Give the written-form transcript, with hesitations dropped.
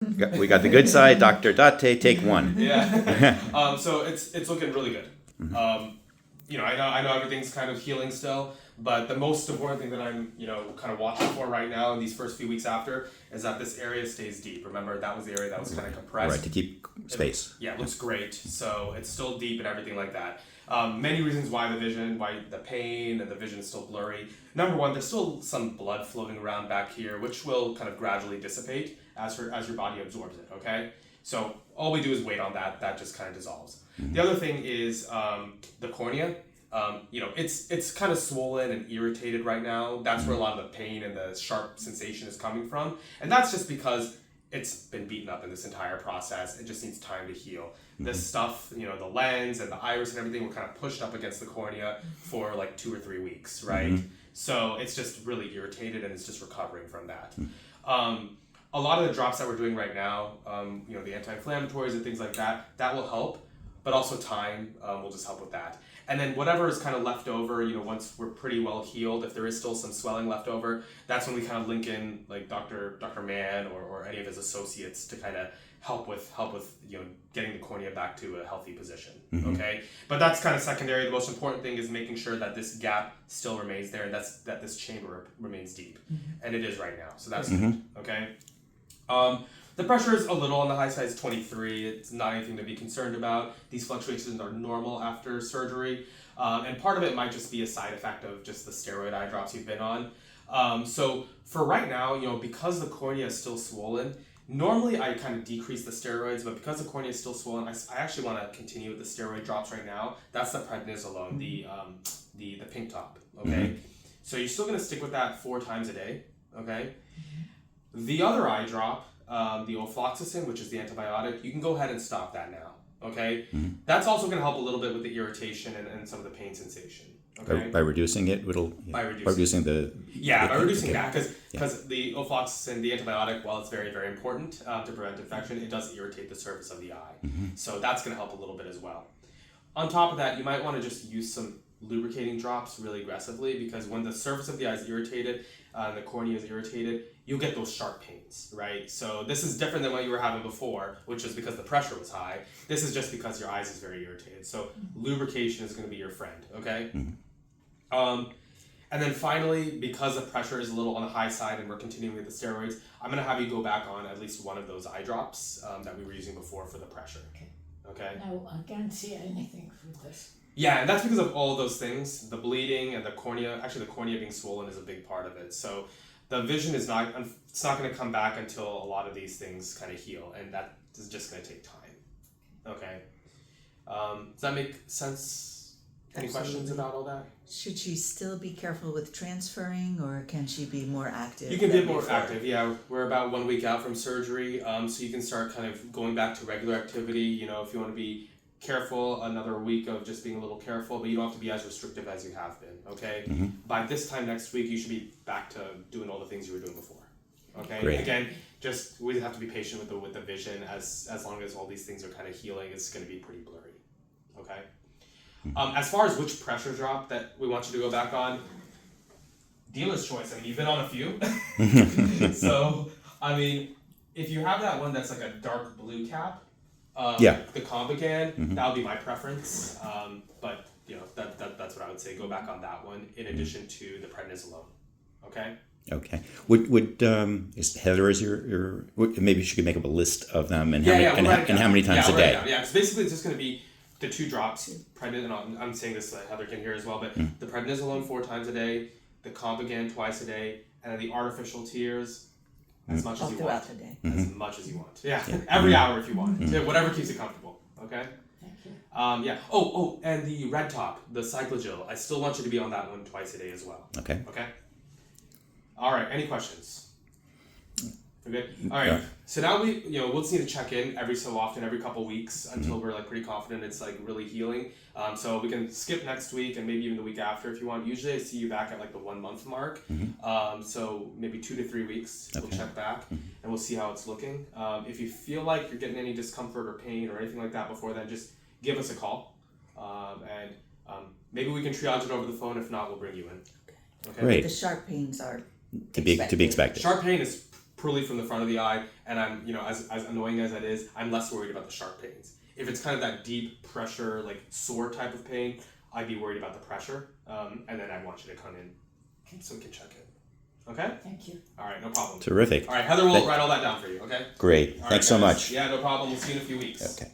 We got the good side, Dr. Date, take one. Yeah. So it's looking really good. I know everything's kind of healing still, but the most important thing that I'm kind of watching for right now in these first few weeks after is that this area stays deep. Remember, that was the area that was kind of compressed. Right, to keep space. It looks great. So it's still deep and everything like that. Many reasons why the pain and the vision is still blurry. Number one, there's still some blood floating around back here, which will kind of gradually dissipate as your body absorbs it, okay? So all we do is wait on that. That just kind of dissolves. Mm-hmm. The other thing is the cornea. It's kind of swollen and irritated right now. That's where a lot of the pain and the sharp sensation is coming from. And that's just because it's been beaten up in this entire process. It just needs time to heal. This stuff, the lens and the iris and everything were kind of pushed up against the cornea for like 2 or 3 weeks, right? Mm-hmm. So it's just really irritated and it's just recovering from that. A lot of the drops that we're doing right now, the anti-inflammatories and things like that, that will help, but also time will just help with that. And then whatever is kind of left over, once we're pretty well healed, if there is still some swelling left over, that's when we kind of link in like Dr. Mann or any of his associates to kind of help with getting the cornea back to a healthy position. Mm-hmm. Okay, but that's kind of secondary. The most important thing is making sure that this gap still remains there and that this chamber remains deep, and it is right now. So that's good. Okay. The pressure is a little on the high side, it's 23. It's not anything to be concerned about. These fluctuations are normal after surgery. And part of it might just be a side effect of just the steroid eye drops you've been on. So for right now, because the cornea is still swollen, normally I kind of decrease the steroids, but because the cornea is still swollen, I actually want to continue with the steroid drops right now. That's the prednisolone, the pink top, okay? Mm-hmm. So you're still going to stick with that 4 times a day, okay? The other eye drop, the ofloxacin, which is the antibiotic, you can go ahead and stop that now, okay? Mm-hmm. That's also going to help a little bit with the irritation and some of the pain sensation, okay? By reducing it, by reducing that, because the ofloxacin, the antibiotic, while it's very, very important to prevent infection, it does irritate the surface of the eye. Mm-hmm. So that's going to help a little bit as well. On top of that, you might want to just use some lubricating drops really aggressively, because when the surface of the eye is irritated, the cornea is irritated, you'll get those sharp pains, right? So this is different than what you were having before, which was because the pressure was high. This is just because your eyes is very irritated. So lubrication is going to be your friend, okay? Mm-hmm. And then finally, because the pressure is a little on the high side and we're continuing with the steroids, I'm going to have you go back on at least one of those eye drops that we were using before for the pressure. Okay? No, I can't see anything from this. Yeah, and that's because of all those things, the bleeding and the cornea. Actually, the cornea being swollen is a big part of it. So the vision it's not going to come back until a lot of these things kind of heal, and that is just going to take time. Okay. Does that make sense? Any questions about all that? Should she still be careful with transferring, or can she be more active? You can be more active, yeah. We're about 1 week out from surgery, so you can start kind of going back to regular activity. If you want to be careful, another week of just being a little careful, but you don't have to be as restrictive as you have been, okay? Mm-hmm. By this time next week, you should be back to doing all the things you were doing before, okay? Great. Again, just we have to be patient with the vision. As long as all these things are kind of healing, it's going to be pretty blurry, okay? Mm-hmm. As far as which pressure drop that we want you to go back on, dealer's choice. I mean, you've been on a few. So, I mean, if you have that one that's like a dark blue cap, the Combigan, mm-hmm. that would be my preference. But that's what I would say. Go back on that one in addition to the prednisolone. Okay. Okay. Would is Heather is your maybe she could make up a list of them and how many times a day? Yeah. So basically, it's just going to be the 2 drops. I'm saying this so that Heather can hear as well, but the prednisolone 4 times a day, the Combigan twice a day, and then the artificial tears. As much as you want. The day. As much as you want. Yeah. Every hour if you want. Mm-hmm. Whatever keeps you comfortable. Okay? Thank you. Yeah. Oh, and the red top, the cyclogel. I still want you to be on that one twice a day as well. Okay. Okay? All right. Any questions? We're good? All right. Yeah. So now we'll just need to check in every so often, every couple weeks until we're like pretty confident it's like really healing. So we can skip next week and maybe even the week after if you want. Usually I see you back at like the 1 month mark. Mm-hmm. So maybe 2 to 3 weeks we'll check back and we'll see how it's looking. If you feel like you're getting any discomfort or pain or anything like that before then, just give us a call. And maybe we can triage it over the phone. If not, we'll bring you in. Okay. Great. The sharp pains are to be expected. Sharp pain is purely from the front of the eye, and I'm, as annoying as that is, I'm less worried about the sharp pains. If it's kind of that deep pressure, like sore type of pain, I'd be worried about the pressure, and then I want you to come in so we can check it. Okay? Thank you. All right, no problem. Terrific. All right, Heather will write all that down for you, okay? Great. All Thanks right, so guys. much. Yeah, no problem. We'll see you in a few weeks. Okay.